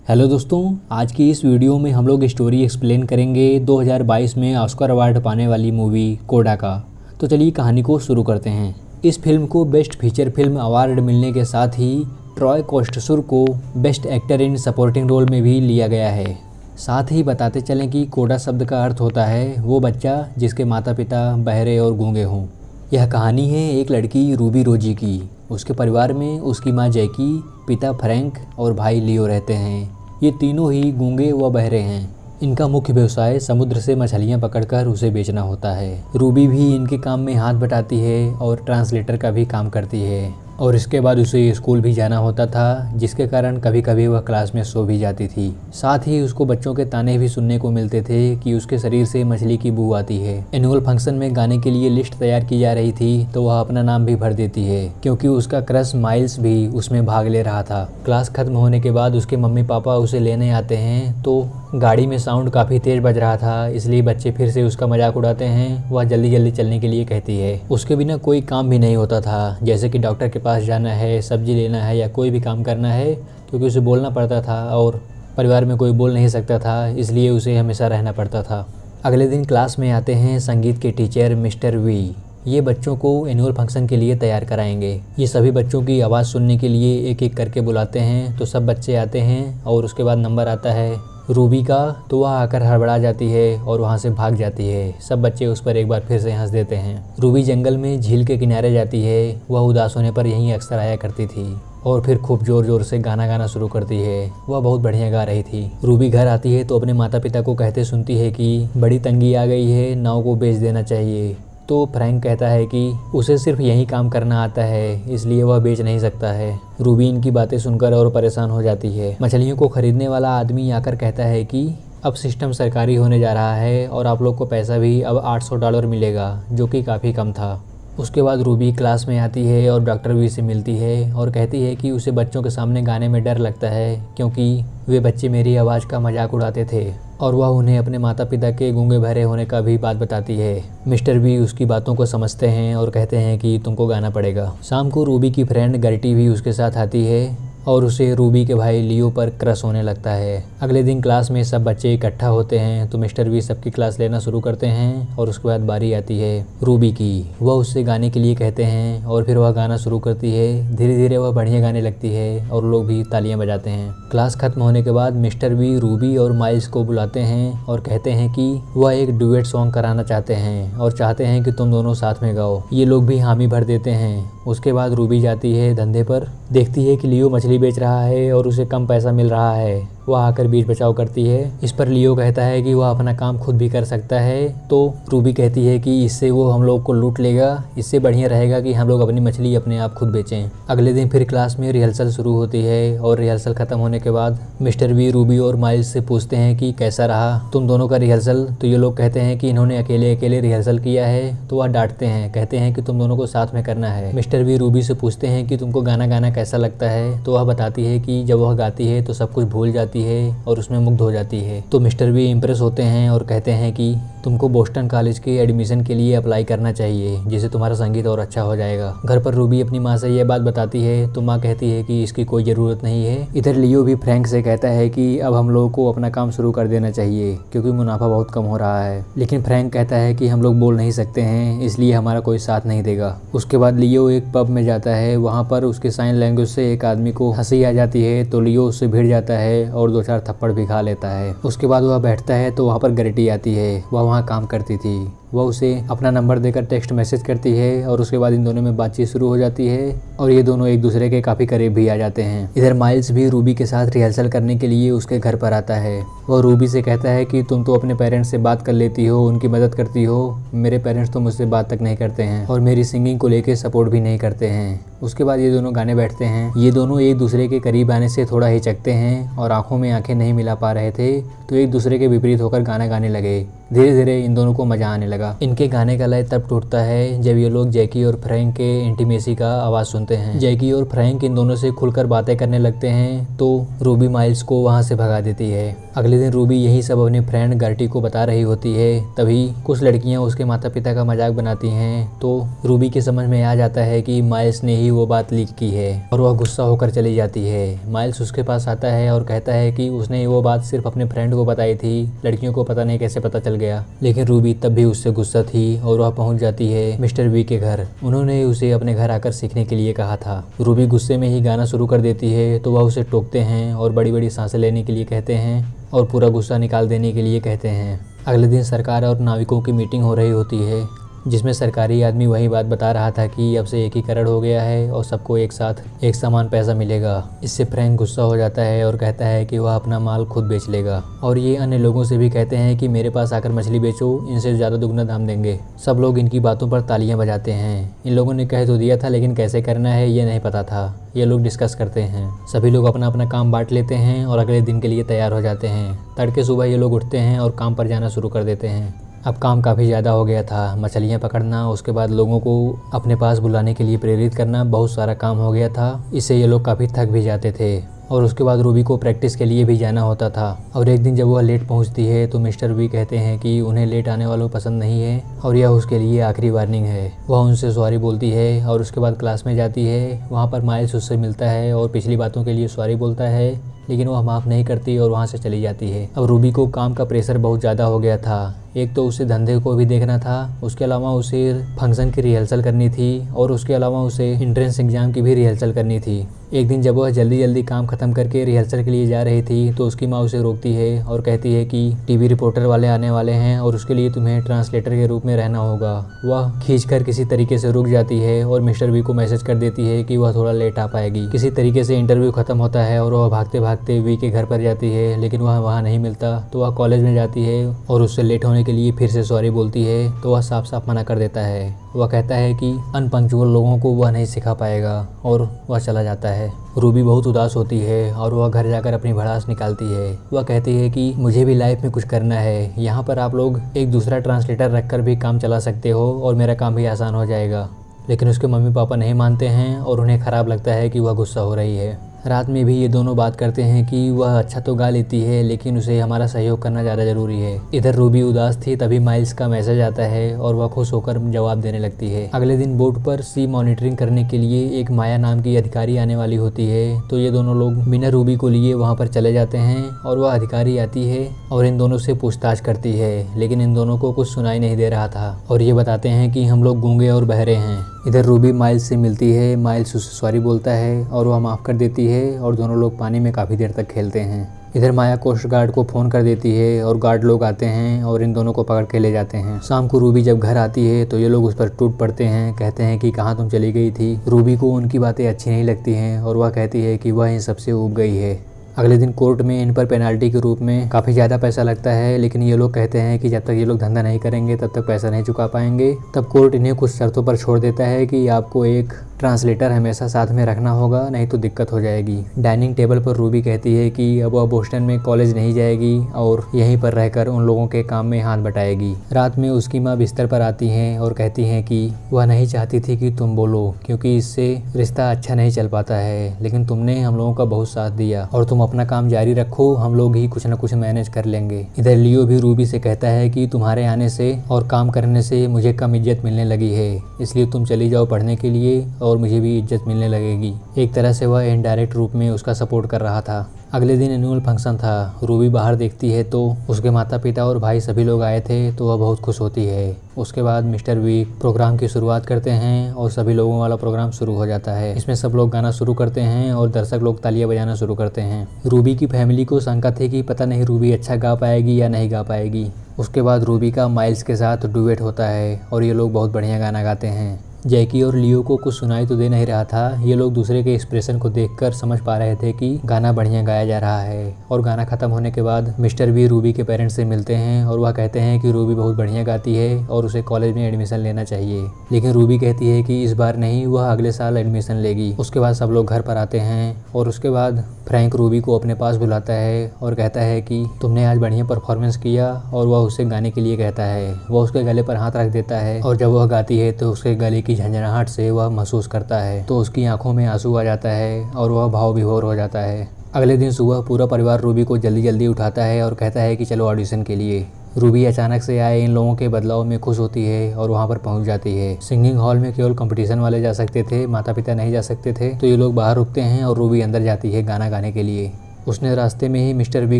Hello दोस्तों, आज की इस वीडियो में हम लोग स्टोरी एक्सप्लेन करेंगे 2022 में ऑस्कर अवार्ड पाने वाली मूवी कोडा का। तो चलिए कहानी को शुरू करते हैं। इस फिल्म को बेस्ट फीचर फिल्म अवार्ड मिलने के साथ ही ट्रॉय कोस्टसुर को best actor in supporting role में भी लिया गया है। साथ ही बताते चलें कि कोडा शब्द का अर्थ होता है वो बच्चा जिसके माता पिता बहरे और गूंगे हों। यह कहानी है एक लड़की रूबी रोजी की। उसके परिवार में उसकी माँ जैकी, पिता फ्रैंक और भाई लियो रहते हैं। ये तीनों ही गूंगे व बहरे हैं। इनका मुख्य व्यवसाय समुद्र से मछलियाँ पकड़कर उसे बेचना होता है। रूबी भी इनके काम में हाथ बटाती है और ट्रांसलेटर का भी काम करती है। और इसके बाद उसे स्कूल भी जाना होता था, जिसके कारण कभी कभी वह क्लास में सो भी जाती थी। साथ ही उसको बच्चों के ताने भी सुनने को मिलते थे कि उसके शरीर से मछली की बू आती है। एनुअल फंक्शन में गाने के लिए लिस्ट तैयार की जा रही थी तो वह अपना नाम भी भर देती है, क्योंकि उसका क्रश माइल्स भी उसमें भाग ले रहा था। क्लास खत्म होने के बाद उसके मम्मी पापा उसे लेने आते हैं तो गाड़ी में साउंड काफ़ी तेज़ बज रहा था, इसलिए बच्चे फिर से उसका मजाक उड़ाते हैं। वह जल्दी जल्दी चलने के लिए कहती है। उसके बिना कोई काम भी नहीं होता था, जैसे कि डॉक्टर के पास जाना है, सब्जी लेना है या कोई भी काम करना है, क्योंकि उसे बोलना पड़ता था और परिवार में कोई बोल नहीं सकता था, इसलिए उसे हमेशा रहना पड़ता था। अगले दिन क्लास में आते हैं संगीत के टीचर मिस्टर वी। ये बच्चों को एनुअल फंक्शन के लिए तैयार कराएंगे। ये सभी बच्चों की आवाज़ सुनने के लिए एक एक करके बुलाते हैं तो सब बच्चे आते हैं और उसके बाद नंबर आता है रूबी का, तो वह आकर हड़बड़ा जाती है और वहाँ से भाग जाती है। सब बच्चे उस पर एक बार फिर से हंस देते हैं। रूबी जंगल में झील के किनारे जाती है। वह उदास होने पर यहीं अक्सर आया करती थी और फिर खूब ज़ोर ज़ोर से गाना गाना शुरू करती है। वह बहुत बढ़िया गा रही थी। रूबी घर आती है तो अपने माता पिता को कहते सुनती है कि बड़ी तंगी आ गई है, नाव को बेच देना चाहिए। तो फ्रैंक कहता है कि उसे सिर्फ यही काम करना आता है, इसलिए वह बेच नहीं सकता है। रूबी इनकी बातें सुनकर और परेशान हो जाती है। मछलियों को खरीदने वाला आदमी आकर कहता है कि अब सिस्टम सरकारी होने जा रहा है और आप लोग को पैसा भी अब $800 मिलेगा, जो कि काफ़ी कम था। उसके बाद रूबी क्लास में आती है और डॉक्टर वी से मिलती है और कहती है कि उसे बच्चों के सामने गाने में डर लगता है, क्योंकि वे बच्चे मेरी आवाज़ का मजाक उड़ाते थे। और वह उन्हें अपने माता पिता के गूंगे बहरे होने का भी बात बताती है। मिस्टर बी उसकी बातों को समझते हैं और कहते हैं कि तुमको गाना पड़ेगा। शाम को रूबी की फ्रेंड गर्टी भी उसके साथ आती है और उसे रूबी के भाई लियो पर क्रश होने लगता है। अगले दिन क्लास में सब बच्चे इकट्ठा होते हैं तो मिस्टर बी सबकी क्लास लेना शुरू करते हैं और उसके बाद बारी आती है रूबी की। वह उससे गाने के लिए कहते हैं और फिर वह गाना शुरू करती है। धीरे धीरे वह बढ़िया गाने लगती है और लोग भी तालियां बजाते हैं। क्लास खत्म होने के बाद मिस्टर बी रूबी और माइल्स को बुलाते हैं और कहते हैं कि वह एक डुएट सॉन्ग कराना चाहते हैं और चाहते हैं कि तुम दोनों साथ में गाओ। ये लोग भी हामी भर देते हैं। उसके बाद रूबी जाती है धंधे पर, देखती है कि लियो मछली बेच रहा है और उसे कम पैसा मिल रहा है। वह आकर बीच बचाव करती है। इस पर लियो कहता है कि वह अपना काम खुद भी कर सकता है, तो रूबी कहती है कि इससे वो हम लोग को लूट लेगा, इससे बढ़िया रहेगा कि हम लोग अपनी मछली अपने आप खुद बेचें। अगले दिन फिर क्लास में रिहर्सल शुरू होती है और रिहर्सल खत्म होने के बाद मिस्टर वी रूबी और माइल्स से पूछते हैं कि कैसा रहा तुम दोनों का रिहर्सल। तो ये लोग कहते हैं कि इन्होंने अकेले अकेले रिहर्सल किया है, तो वह डांटते हैं, कहते हैं कि तुम दोनों को साथ में करना है। मिस्टर वी रूबी से पूछते हैं कि तुमको गाना गाना कैसा लगता है, तो वह बताती है कि जब वह गाती है तो सब कुछ भूल जाती है और उसमें मुग्ध हो जाती है। तो मिस्टर बी इम्प्रेस होते हैं और कहते हैं कि तुमको बोस्टन कॉलेज के एडमिशन के लिए अप्लाई करना चाहिए, जिससे तुम्हारा संगीत और अच्छा हो जाएगा। घर पर रूबी अपनी माँ से यह बात बताती है तो माँ कहती है कि इसकी कोई ज़रूरत नहीं है। इधर लियो भी फ्रैंक से कहता है कि अब हम लोगों को अपना काम शुरू कर देना चाहिए, क्योंकि मुनाफा बहुत कम हो रहा है। लेकिन फ्रैंक कहता है कि हम लोग बोल नहीं सकते हैं, इसलिए हमारा कोई साथ नहीं देगा। उसके बाद लियो एक पब में जाता है। वहाँ पर उसके साइन लैंग्वेज से एक आदमी को हंसी आ जाती है तो लियो उससे भिड़ जाता है और 2-4 थप्पड़ भी खा लेता है। उसके बाद वह बैठता है तो वहाँ पर गर्टी आती है। वह वहाँ काम करती थी। वह उसे अपना नंबर देकर टेक्स्ट मैसेज करती है और उसके बाद इन दोनों में बातचीत शुरू हो जाती है और ये दोनों एक दूसरे के काफ़ी करीब भी आ जाते हैं। इधर माइल्स भी रूबी के साथ रिहर्सल करने के लिए उसके घर पर आता है। वह रूबी से कहता है कि तुम तो अपने पेरेंट्स से बात कर लेती हो, उनकी मदद करती हो, मेरे पेरेंट्स तो मुझसे बात तक नहीं करते हैं और मेरी सिंगिंग को लेकर सपोर्ट भी नहीं करते हैं। उसके बाद ये दोनों गाने बैठते हैं। ये दोनों एक दूसरे के करीब आने से थोड़ा हिचकते हैं और आंखों में आंखें नहीं मिला पा रहे थे, तो एक दूसरे के विपरीत होकर गाना गाने लगे। धीरे धीरे इन दोनों को मज़ा आने लगा। लगा। इनके गाने का लय तब टूटता है जब ये लोग जैकी और फ्रैंक के इंटीमेसी का आवाज़ सुनते हैं। जैकी और फ्रैंक इन दोनों से खुलकर बातें करने लगते हैं तो रूबी माइल्स को वहाँ से भगा देती है। अगले दिन रूबी यही सब अपने फ्रेंड गर्टी को बता रही होती है। तभी कुछ लड़कियां उसके माता पिता का मजाक बनाती हैं तो रूबी के समझ में आ जाता है कि माइल्स ने ही वो बात लीक की है और वह गुस्सा होकर चली जाती है। माइल्स उसके पास आता है और कहता है कि उसने वो बात सिर्फ अपने फ्रेंड को बताई थी, लड़कियों को पता नहीं कैसे पता चल गया। लेकिन रूबी तब भी उससे गुस्सा थी और वह पहुंच जाती है मिस्टर वी के घर। उन्होंने उसे अपने घर आकर सीखने के लिए कहा था। रूबी गुस्से में ही गाना शुरू कर देती है तो वह उसे टोकते हैं और बड़ी बड़ी सांसें लेने के लिए कहते हैं और पूरा गुस्सा निकाल देने के लिए कहते हैं। अगले दिन सरकार और नाविकों की मीटिंग हो रही होती है जिसमें सरकारी आदमी वही बात बता रहा था कि अब से एकीकरण हो गया है और सबको एक साथ एक समान पैसा मिलेगा। इससे फ्रैंक गुस्सा हो जाता है और कहता है कि वह अपना माल खुद बेच लेगा और ये अन्य लोगों से भी कहते हैं कि मेरे पास आकर मछली बेचो, इनसे ज़्यादा दुगना दाम देंगे। सब लोग इनकी बातों पर तालियां बजाते हैं। इन लोगों ने कह तो दिया था लेकिन कैसे करना है ये नहीं पता था। ये लोग डिस्कस करते हैं। सभी लोग अपना अपना काम बांट लेते हैं और अगले दिन के लिए तैयार हो जाते हैं। तड़के सुबह ये लोग उठते हैं और काम पर जाना शुरू कर देते हैं। अब काम काफ़ी ज़्यादा हो गया था। मछलियाँ पकड़ना, उसके बाद लोगों को अपने पास बुलाने के लिए प्रेरित करना, बहुत सारा काम हो गया था। इससे ये लोग काफ़ी थक भी जाते थे और उसके बाद रूबी को प्रैक्टिस के लिए भी जाना होता था। और एक दिन जब वह लेट पहुंचती है तो मिस्टर वी कहते हैं कि उन्हें लेट आने वालों पसंद नहीं है और यह उसके लिए आखिरी वार्निंग है। वह उनसे सॉरी बोलती है और उसके बाद क्लास में जाती है। वहाँ पर माइल्स उससे मिलता है और पिछली बातों के लिए सॉरी बोलता है लेकिन वह माफ़ नहीं करती और वहाँ से चली जाती है। अब रूबी को काम का प्रेशर बहुत ज़्यादा हो गया था। एक तो उसे धंधे को भी देखना था, उसके अलावा उसे फंक्शन की रिहर्सल करनी थी और उसके अलावा उसे एंट्रेंस एग्ज़ाम की भी रिहर्सल करनी थी। एक दिन जब वह जल्दी जल्दी काम ख़त्म करके रिहर्सल के लिए जा रही थी तो उसकी माँ उसे रोकती है और कहती है कि टीवी रिपोर्टर वाले आने वाले हैं और उसके लिए तुम्हें ट्रांसलेटर के रूप में रहना होगा। वह खींचकर किसी तरीके से रुक जाती है और मिस्टर वी को मैसेज कर देती है कि वह थोड़ा लेट आ पाएगी। किसी तरीके से इंटरव्यू ख़त्म होता है और वह भागते भागते वी के घर पर जाती है लेकिन वह वहाँ नहीं मिलता तो वह कॉलेज में जाती है और उससे लेट होने के लिए फिर से सॉरी बोलती है तो वह साफ साफ मना कर देता है। वह कहता है कि अनपंक्चुअल लोगों को वह नहीं सिखा पाएगा और वह चला जाता है। रूबी बहुत उदास होती है और वह घर जाकर अपनी भड़ास निकालती है। वह कहती है कि मुझे भी लाइफ में कुछ करना है, यहाँ पर आप लोग एक दूसरा ट्रांसलेटर रखकर भी काम चला सकते हो और मेरा काम भी आसान हो जाएगा। लेकिन उसके मम्मी पापा नहीं मानते हैं और उन्हें ख़राब लगता है कि वह गुस्सा हो रही है। रात में भी ये दोनों बात करते हैं कि वह अच्छा तो गा लेती है लेकिन उसे हमारा सहयोग करना ज़्यादा ज़रूरी है। इधर रूबी उदास थी तभी माइल्स का मैसेज आता है और वह खुश होकर जवाब देने लगती है। अगले दिन बोट पर सी मॉनिटरिंग करने के लिए एक माया नाम की अधिकारी आने वाली होती है तो ये दोनों लोग बिना रूबी को लिए वहाँ पर चले जाते हैं और वह अधिकारी आती है और इन दोनों से पूछताछ करती है लेकिन इन दोनों को कुछ सुनाई नहीं दे रहा था और ये बताते हैं कि हम लोग गूंगे और बहरे हैं। इधर रूबी माइल्स से मिलती है। माइल्स उसे सॉरी बोलता है और वह माफ़ कर देती है और दोनों लोग पानी में काफ़ी देर तक खेलते हैं। इधर माया कोस्ट गार्ड को फ़ोन कर देती है और गार्ड लोग आते हैं और इन दोनों को पकड़ के ले जाते हैं। शाम को रूबी जब घर आती है तो ये लोग उस पर टूट पड़ते हैं, कहते हैं कि कहाँ तुम चली गई थी। रूबी को उनकी बातें अच्छी नहीं लगती हैं और वह कहती है कि वह इन सबसे ऊब गई है। अगले दिन कोर्ट में इन पर पेनाल्टी के रूप में काफ़ी ज़्यादा पैसा लगता है लेकिन ये लोग कहते हैं कि जब तक ये लोग धंधा नहीं करेंगे तब तक पैसा नहीं चुका पाएंगे। तब कोर्ट इन्हें कुछ शर्तों पर छोड़ देता है कि आपको एक ट्रांसलेटर हमेशा साथ में रखना होगा, नहीं तो दिक्कत हो जाएगी। डाइनिंग टेबल पर रूबी कहती है कि अब वह बोस्टन में कॉलेज नहीं जाएगी और यहीं पर रहकर उन लोगों के काम में हाथ बटाएगी। रात में उसकी माँ बिस्तर पर आती हैं और कहती हैं कि वह नहीं चाहती थी कि तुम बोलो क्योंकि इससे रिश्ता अच्छा नहीं चल पाता है, लेकिन तुमने हम लोगों का बहुत साथ दिया और तुम अपना काम जारी रखो, हम लोग ही कुछ न कुछ मैनेज कर लेंगे। इधर लियो भी रूबी से कहता है कि तुम्हारे आने से और काम करने से मुझे कम इज्जत मिलने लगी है, इसलिए तुम चली जाओ पढ़ने के लिए और मुझे भी इज्जत मिलने लगेगी। एक तरह से वह इनडायरेक्ट रूप में उसका सपोर्ट कर रहा था। अगले दिन एनुअल फंक्शन था। रूबी बाहर देखती है तो उसके माता पिता और भाई सभी लोग आए थे तो वह बहुत खुश होती है। उसके बाद मिस्टर वी प्रोग्राम की शुरुआत करते हैं और सभी लोगों वाला प्रोग्राम शुरू हो जाता है। इसमें सब लोग गाना शुरू करते हैं और दर्शक लोग तालियां बजाना शुरू करते हैं। रूबी की फैमिली को शंका थी कि पता नहीं रूबी अच्छा गा पाएगी या नहीं गा पाएगी। उसके बाद रूबी का माइल्स के साथ डुएट होता है और ये लोग बहुत बढ़िया गाना गाते हैं। जैकी और लियो को कुछ सुनाई तो दे नहीं रहा था। ये लोग दूसरे के एक्सप्रेशन को देखकर समझ पा रहे थे कि गाना बढ़िया गाया जा रहा है। और गाना खत्म होने के बाद मिस्टर बी रूबी के पेरेंट्स से मिलते हैं और वह कहते हैं कि रूबी बहुत बढ़िया गाती है और उसे कॉलेज में एडमिशन लेना चाहिए। लेकिन रूबी कहती है कि इस बार नहीं, वह अगले साल एडमिशन लेगी। उसके बाद सब लोग घर पर आते हैं और उसके बाद फ्रैंक रूबी को अपने पास बुलाता है और कहता है कि तुमने आज बढ़िया परफॉर्मेंस किया, और वह उसे गाने के लिए कहता है। वह उसके गले पर हाथ रख देता है और जब वह गाती है तो उसके गले की झंझनाहट से वह महसूस करता है तो उसकी आंखों में आंसू आ जाता है और वह भाव विभोर हो जाता है। अगले दिन सुबह पूरा परिवार रूबी को जल्दी जल्दी उठाता है और कहता है कि चलो ऑडिशन के लिए। रूबी अचानक से आए इन लोगों के बदलाव में खुश होती है और वहाँ पर पहुँच जाती है। सिंगिंग हॉल में केवल कंपटीशन वाले जा सकते थे, माता पिता नहीं जा सकते थे, तो ये लोग बाहर रुकते हैं और रूबी अंदर जाती है गाना गाने के लिए। उसने रास्ते में ही मिस्टर बी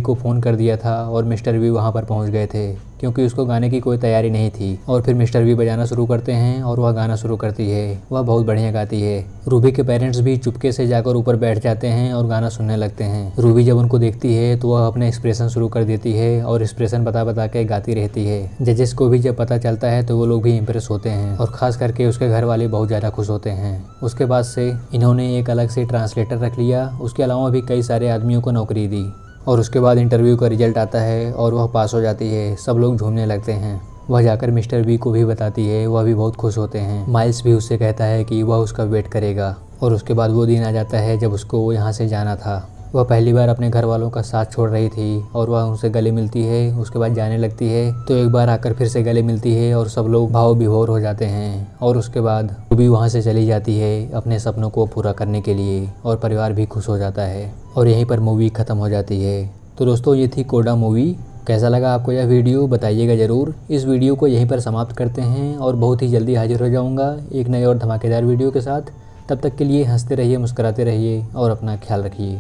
को फ़ोन कर दिया था और मिस्टर बी वहाँ पर पहुँच गए थे क्योंकि उसको गाने की कोई तैयारी नहीं थी। और फिर मिस्टर बी बजाना शुरू करते हैं और वह गाना शुरू करती है। वह बहुत बढ़िया गाती है। रूबी के पेरेंट्स भी चुपके से जाकर ऊपर बैठ जाते हैं और गाना सुनने लगते हैं। रूबी जब उनको देखती है तो वह अपने एक्सप्रेशन शुरू कर देती है और एक्सप्रेशन बता बता के गाती रहती है। जजेस को भी जब पता चलता है तो वो लोग भी इम्प्रेस होते हैं और ख़ास करके उसके घर वाले बहुत ज़्यादा खुश होते हैं। उसके बाद से इन्होंने एक अलग से ट्रांसलेटर रख लिया। उसके अलावा भी कई सारे आदमियों को नौकरी दी। और उसके बाद इंटरव्यू का रिजल्ट आता है और वह पास हो जाती है। सब लोग झूमने लगते हैं। वह जाकर मिस्टर बी को भी बताती है। वह भी बहुत खुश होते हैं। माइल्स भी उससे कहता है कि वह उसका वेट करेगा। और उसके बाद वो दिन आ जाता है जब उसको यहाँ से जाना था। वह पहली बार अपने घर वालों का साथ छोड़ रही थी और वह उनसे गले मिलती है। उसके बाद जाने लगती है तो एक बार आकर फिर से गले मिलती है और सब लोग भाव विभोर हो जाते हैं। और उसके बाद वो भी वहाँ से चली जाती है अपने सपनों को पूरा करने के लिए और परिवार भी खुश हो जाता है और यहीं पर मूवी ख़त्म हो जाती है। तो दोस्तों, ये थी कोडा मूवी। कैसा लगा आपको यह वीडियो बताइएगा ज़रूर। इस वीडियो को यहीं पर समाप्त करते हैं और बहुत ही जल्दी हाजिर हो जाऊँगा एक नए और धमाकेदार वीडियो के साथ। तब तक के लिए हंसते रहिए, मुस्कुराते रहिए और अपना ख्याल रखिए।